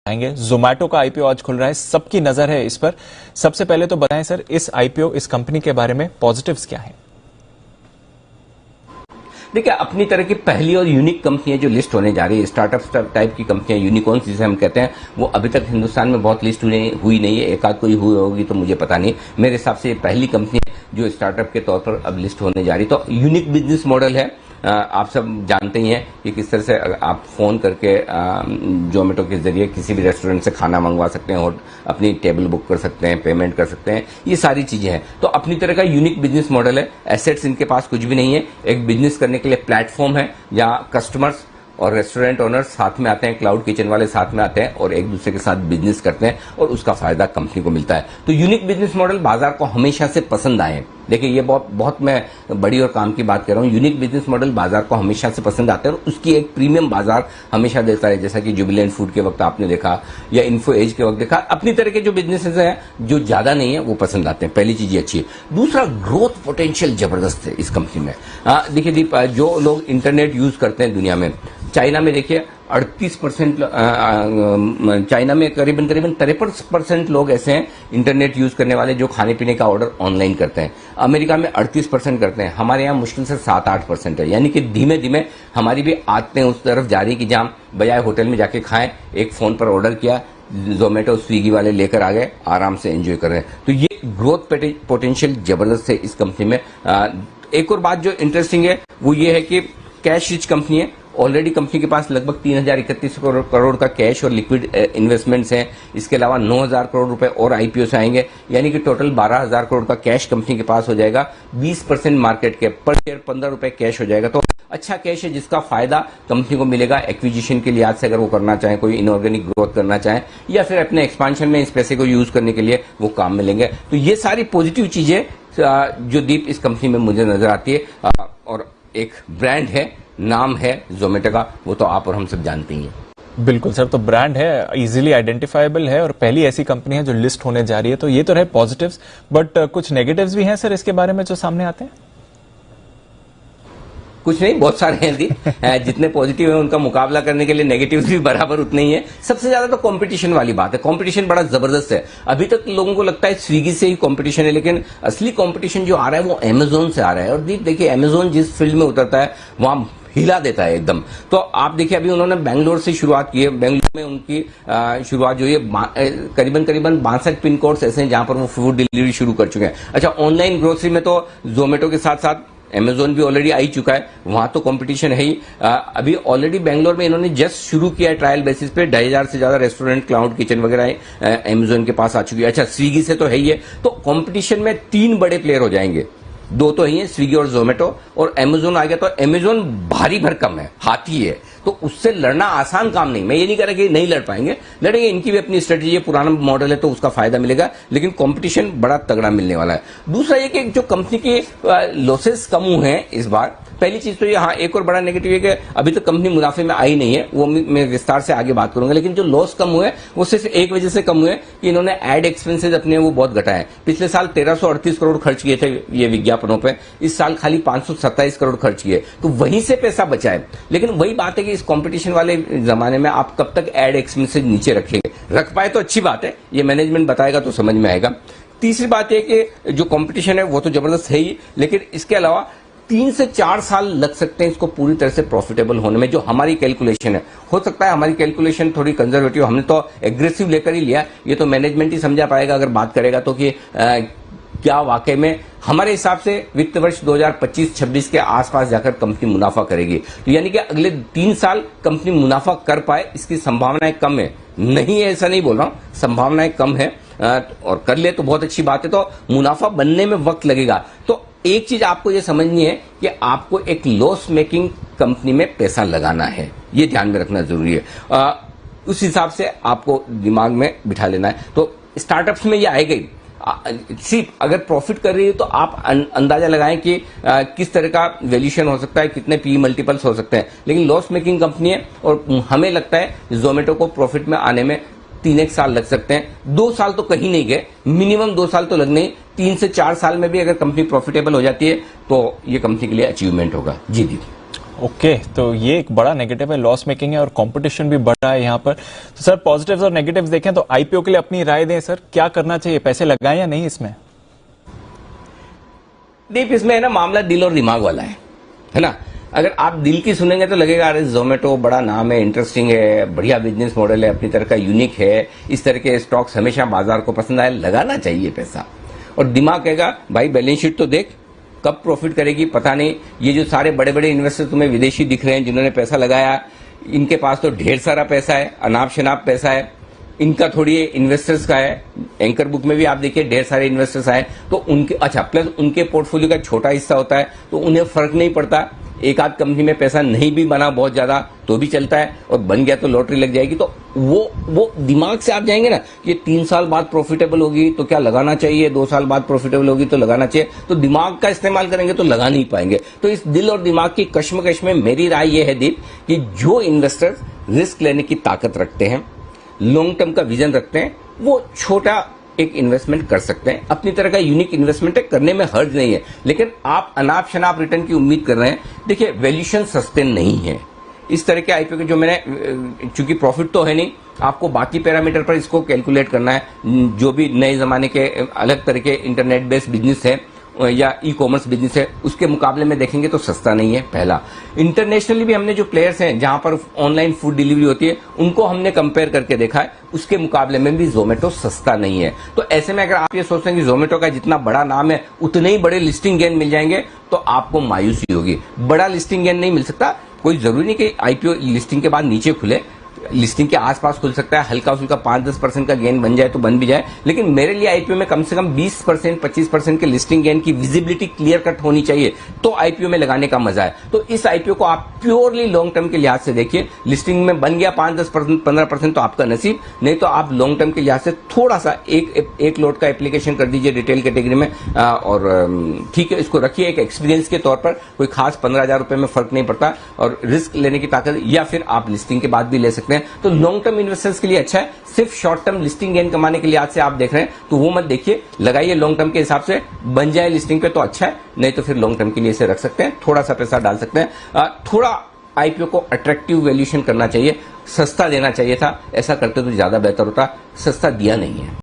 आएंगे। जोमैटो का आईपीओ आज खुल रहा है, सबकी नजर है इस पर। सबसे पहले तो बताएं सर, इस आईपीओ, इस कंपनी के बारे में पॉजिटिव्स क्या हैं? देखिए, अपनी तरह की पहली और यूनिक कंपनियां जो लिस्ट होने जा रही है, स्टार्टअप टाइप की कंपनियां, यूनिकॉर्न्स जिसे हम कहते हैं, वो अभी तक हिंदुस्तान में बहुत लिस्ट हुई नहीं है। एक आध कोई हुई होगी तो मुझे पता नहीं। मेरे हिसाब से ये पहली कंपनी है जो स्टार्टअप के तौर पर अब लिस्ट होने जा रही। तो यूनिक बिजनेस मॉडल है। आप सब जानते ही हैं कि किस तरह से आप फोन करके जोमेटो के जरिए किसी भी रेस्टोरेंट से खाना मंगवा सकते हैं और अपनी टेबल बुक कर सकते हैं, पेमेंट कर सकते हैं, ये सारी चीजें हैं। तो अपनी तरह का यूनिक बिजनेस मॉडल है। एसेट्स इनके पास कुछ भी नहीं है। एक बिजनेस करने के लिए प्लेटफॉर्म है जहां कस्टमर्स और रेस्टोरेंट ओनर्स साथ में आते हैं, क्लाउड किचन वाले साथ में आते हैं और एक दूसरे के साथ बिजनेस करते हैं और उसका फायदा कंपनी को मिलता है। तो यूनिक बिजनेस मॉडल बाजार को हमेशा से पसंद आए। देखिए, ये बहुत मैं बड़ी और काम की बात कर रहा हूं। यूनिक बिजनेस मॉडल बाजार को हमेशा से पसंद आते हैं और उसकी एक प्रीमियम बाजार हमेशा देता है। जैसा कि जुबिलेंट फूड के वक्त आपने देखा या इन्फो एज के वक्त देखा। अपनी तरह के जो बिजनेसेस हैं जो ज्यादा नहीं है वो पसंद आते हैं। पहली चीज ये अच्छी है। दूसरा, ग्रोथ पोटेंशियल जबरदस्त है इस कंपनी में। देखिए दीप, जो लोग इंटरनेट यूज करते हैं दुनिया में, चाइना में देखिए 38%, चाइना में करीबन 53% लोग ऐसे हैं इंटरनेट यूज करने वाले जो खाने पीने का ऑर्डर ऑनलाइन करते हैं। अमेरिका में 38% करते हैं। हमारे यहाँ मुश्किल से 7-8% है। यानी कि धीमे धीमे हमारी भी आदतें उस तरफ जा रही कि जहां बजाय होटल में जाके खाएं, एक फोन पर ऑर्डर किया, जोमेटो स्विगी वाले लेकर आ गए, आराम से एंजॉय कर रहे हैं। तो ये ग्रोथ पोटेंशियल जबरदस्त है इस कंपनी में। एक और बात जो इंटरेस्टिंग है वो ये है कि कैश रिच कंपनी है। ऑलरेडी कंपनी के पास लगभग 3031 करोड़ का कैश और लिक्विड इन्वेस्टमेंट्स हैं। इसके अलावा 9000 करोड़ रुपए और आईपीओ से आएंगे, यानी कि टोटल 12000 करोड़ का कैश कंपनी के पास हो जाएगा। 20% मार्केट कैप, पर शेयर 15 रुपए कैश हो जाएगा। तो अच्छा कैश है जिसका फायदा कंपनी को मिलेगा एक्विजिशन के लिहाज से। अगर वो करना चाहें, कोई इनऑर्गेनिक ग्रोथ करना चाहें या फिर अपने एक्सपांशन में इस पैसे को यूज करने के लिए वो काम में लेंगे। तो ये सारी पॉजिटिव चीजें जो दीप इस कंपनी में मुझे नजर आती है। और एक ब्रांड है, नाम है जोमेटो का, वो तो आप और हम सब जानते ही हैं। बिल्कुल सर, तो ब्रांड है, इजीली आइडेंटिफाइबल है और पहली ऐसी कंपनी है जो लिस्ट होने जा रही है। तो ये तो रहे पॉजिटिव्स, बट कुछ नेगेटिव्स भी हैं सर इसके बारे में जो सामने आते हैं? कुछ नहीं, बहुत सारे हैं दी। जितने पॉजिटिव है उनका मुकाबला करने के लिए नेगेटिव भी बराबर उतने ही है। सबसे ज्यादा तो कंपटीशन वाली बात है। कंपटीशन बड़ा जबरदस्त है। अभी तक लोगों को लगता है स्विगी से ही कंपटीशन है, लेकिन असली कंपटीशन जो आ रहा है वो अमेजोन से आ रहा है। और देखिए, अमेजोन जिस फील्ड में उतरता है वहां हिला देता है एकदम। तो आप देखिए, अभी उन्होंने बेंगलोर से शुरुआत की है। बेंगलोर में उनकी शुरुआत जो है करीबन 62 पिन कोड्स ऐसे हैं जहां पर वो फूड डिलीवरी शुरू कर चुके हैं। अच्छा, ऑनलाइन ग्रोसरी में तो जोमेटो के साथ साथ अमेजोन भी ऑलरेडी आ ही चुका है, वहां तो कंपटीशन है ही। अभी ऑलरेडी बेंगलोर में इन्होंने जस्ट शुरू किया है ट्रायल बेसिस पे। 2500 से ज्यादा रेस्टोरेंट, क्लाउड किचन वगैरह अमेजोन के पास आ चुकी है। अच्छा, स्विगी से तो है ही है। तो कंपटीशन में 3 बड़े प्लेयर हो जाएंगे। 2 तो ही है, स्विगी और जोमेटो, और अमेजोन आ गया तो अमेजोन भारी भरकम है, हाथी है। तो उससे लड़ना आसान काम नहीं। मैं ये नहीं कह रहा कि नहीं लड़ पाएंगे, लड़ेंगे। इनकी भी अपनी स्ट्रेटेजी है, पुराना मॉडल है तो उसका फायदा मिलेगा, लेकिन कंपटीशन बड़ा तगड़ा मिलने वाला है। दूसरा ये कि जो कंपनी के लॉसेस कम हुए हैं इस बार, पहली चीज तो ये, हाँ, एक और बड़ा नेगेटिव है कि अभी तक कंपनी मुनाफे में आई नहीं है, वो मैं विस्तार से आगे बात करूंगा। लेकिन जो लॉस कम हुए वो सिर्फ एक वजह से कम हुए कि इन्होंने एड एक्सपेंसेस अपने वो बहुत घटाए। पिछले साल 1338 करोड़ खर्च किए थे ये विज्ञापनों पे, इस साल खाली 527 करोड़ खर्च किए, तो वहीं से पैसा बचा है। लेकिन वही बात है कि इस कंपटीशन वाले जमाने में आप कब तक एड एक्सपेंसेस नीचे रखेंगे? रख पाए तो अच्छी बात है, ये मैनेजमेंट बताएगा तो समझ में आएगा। तीसरी बात यह कि जो कंपटीशन है वो तो जबरदस्त है ही, लेकिन इसके अलावा 3 से 4 साल लग सकते हैं इसको पूरी तरह से प्रॉफिटेबल होने में। जो हमारी कैलकुलेशन है, हो सकता है हमारी कैलकुलेशन थोड़ी कंजर्वेटिव, हमने तो एग्रेसिव लेकर ही लिया, ये तो मैनेजमेंट ही समझा पाएगा अगर बात करेगा तो, कि क्या वाकई में हमारे हिसाब से वित्त वर्ष 2025-26 के आसपास जाकर कंपनी मुनाफा करेगी। तो यानी कि अगले 3 साल कंपनी मुनाफा कर पाए, इसकी संभावनाएं कम है। नहीं है ऐसा नहीं बोल रहा हूं, संभावनाएं कम है, और कर ले तो बहुत अच्छी बात है। तो मुनाफा बनने में वक्त लगेगा। तो एक चीज आपको यह समझनी है कि आपको एक लॉस मेकिंग कंपनी में पैसा लगाना है, ये ध्यान में रखना जरूरी है। उस हिसाब से आपको दिमाग में बिठा लेना है। तो स्टार्टअप्स में ये आएगा ही। सिर्फ अगर प्रॉफिट कर रही है तो आप अंदाजा लगाएं कि किस तरह का वैल्यूएशन हो सकता है, कितने पी मल्टीपल्स हो सकते हैं। लेकिन लॉस मेकिंग कंपनी है और हमें लगता है जोमेटो को प्रॉफिट में आने में 3-1 साल लग सकते हैं। 2 साल तो कहीं नहीं गए, मिनिमम 2 साल तो लगने ही। 3 से 4 साल में भी अगर कंपनी प्रॉफिटेबल हो जाती है तो ये कंपनी के लिए अचीवमेंट होगा। जी दी। ओके, तो ये एक बड़ा नेगेटिव है, लॉस मेकिंग है और कंपटीशन भी बढ़ रहा है यहाँ पर। तो सर पॉजिटिव्स और नेगेटिव्स देखें तो आईपीओ के लिए अपनी राय दें सर, क्या करना चाहिए, पैसे लगाएं या नहीं इसमें? दीप, इसमें है ना मामला दिल और दिमाग वाला है ना। अगर आप दिल की सुनेंगे तो लगेगा अरे जोमेटो बड़ा नाम है, इंटरेस्टिंग है, बढ़िया बिजनेस मॉडल है, अपनी तरह का यूनिक है, इस तरह के स्टॉक्स हमेशा बाजार को पसंद आए, लगाना चाहिए पैसा। और दिमाग कहेगा भाई बैलेंस शीट तो देख, कब प्रॉफिट करेगी पता नहीं। ये जो सारे बड़े बड़े इन्वेस्टर तुम्हें विदेशी दिख रहे हैं जिन्होंने पैसा लगाया, इनके पास तो ढेर सारा पैसा है, अनाप शनाप पैसा है, इनका थोड़ी इन्वेस्टर्स का है। एंकर बुक में भी आप देखिए ढेर सारे इन्वेस्टर्स आए, तो उनके अच्छा प्लस उनके पोर्टफोलियो का छोटा हिस्सा होता है, तो उन्हें फर्क नहीं पड़ता। एक आध कंपनी में पैसा नहीं भी बना बहुत ज्यादा तो भी चलता है, और बन गया तो लॉटरी लग जाएगी। तो वो दिमाग से आप जाएंगे ना, ये 3 साल बाद प्रॉफिटेबल होगी तो क्या लगाना चाहिए, 2 साल बाद प्रॉफिटेबल होगी तो लगाना चाहिए, तो दिमाग का इस्तेमाल करेंगे तो लगा नहीं पाएंगे। तो इस दिल और दिमाग की कश्मकश में मेरी राय यह है दीप कि जो इन्वेस्टर्स रिस्क लेने की ताकत रखते हैं, लॉन्ग टर्म का विजन रखते हैं, वो छोटा एक इन्वेस्टमेंट कर सकते हैं। अपनी तरह का यूनिक इन्वेस्टमेंट है, करने में हर्ज नहीं है। लेकिन आप अनाप शनाप रिटर्न की उम्मीद कर रहे हैं, देखिए वैल्यूएशन सस्टेन नहीं है। इस तरह के आईपीओ के जो मैंने, चूंकि प्रॉफिट तो है नहीं, आपको बाकी पैरामीटर पर इसको कैलकुलेट करना है। जो भी नए जमाने के अलग तरह के इंटरनेट बेस्ड बिजनेस है या ई कॉमर्स बिजनेस है, उसके मुकाबले में देखेंगे तो सस्ता नहीं है। पहला, इंटरनेशनली भी हमने जो प्लेयर्स हैं जहां पर ऑनलाइन फूड डिलीवरी होती है, उनको हमने कंपेयर करके देखा है, उसके मुकाबले में भी जोमेटो सस्ता नहीं है। तो ऐसे में अगर आप ये सोचते हैं कि जोमेटो का जितना बड़ा नाम है उतने ही बड़े लिस्टिंग गेन मिल जाएंगे, तो आपको मायूसी होगी। बड़ा लिस्टिंग गेन नहीं मिल सकता। कोई जरूरी नहीं कि आईपीओ लिस्टिंग के बाद नीचे खुले, लिस्टिंग के आसपास खुल सकता है, हल्का फुल्का 5-10% का गेन बन जाए तो बन भी जाए। लेकिन मेरे लिए आईपीओ में कम से कम 20% 25% के लिस्टिंग गेन की विजिबिलिटी क्लियर कट होनी चाहिए, तो आईपीओ में लगाने का मजा है। तो इस आईपीओ को आप प्योरली लॉन्ग टर्म के लिहाज से देखिए। लिस्टिंग में बन गया 5-10% 15% तो आपका नसीब, नहीं तो आप लॉन्ग टर्म के लिहाज से थोड़ा सा एक लोट का एप्लीकेशन कर दीजिए रिटेल कैटेगरी में, और ठीक है, इसको रखिए एक एक्सपीरियंस के तौर पर। कोई खास 15,000 रुपए में फर्क नहीं पड़ता, और रिस्क लेने की ताकत, या फिर आप लिस्टिंग के बाद भी ले सकते हैं। तो लॉन्ग टर्म इन्वेस्टर्स के लिए अच्छा है। सिर्फ शॉर्ट टर्म लिस्टिंग गेन कमाने के लिए आज से आप देख रहे हैं तो वो मत देखिए, लगाइए लॉन्ग टर्म के हिसाब से। बन जाए लिस्टिंग पे तो अच्छा है, नहीं तो फिर लॉन्ग टर्म के लिए इसे रख सकते हैं, थोड़ा सा पैसा डाल सकते हैं। थोड़ा आईपीओ को अट्रैक्टिव वैल्यूएशन करना चाहिए, सस्ता देना चाहिए था, ऐसा करते तो ज्यादा बेहतर होता। सस्ता दिया नहीं है।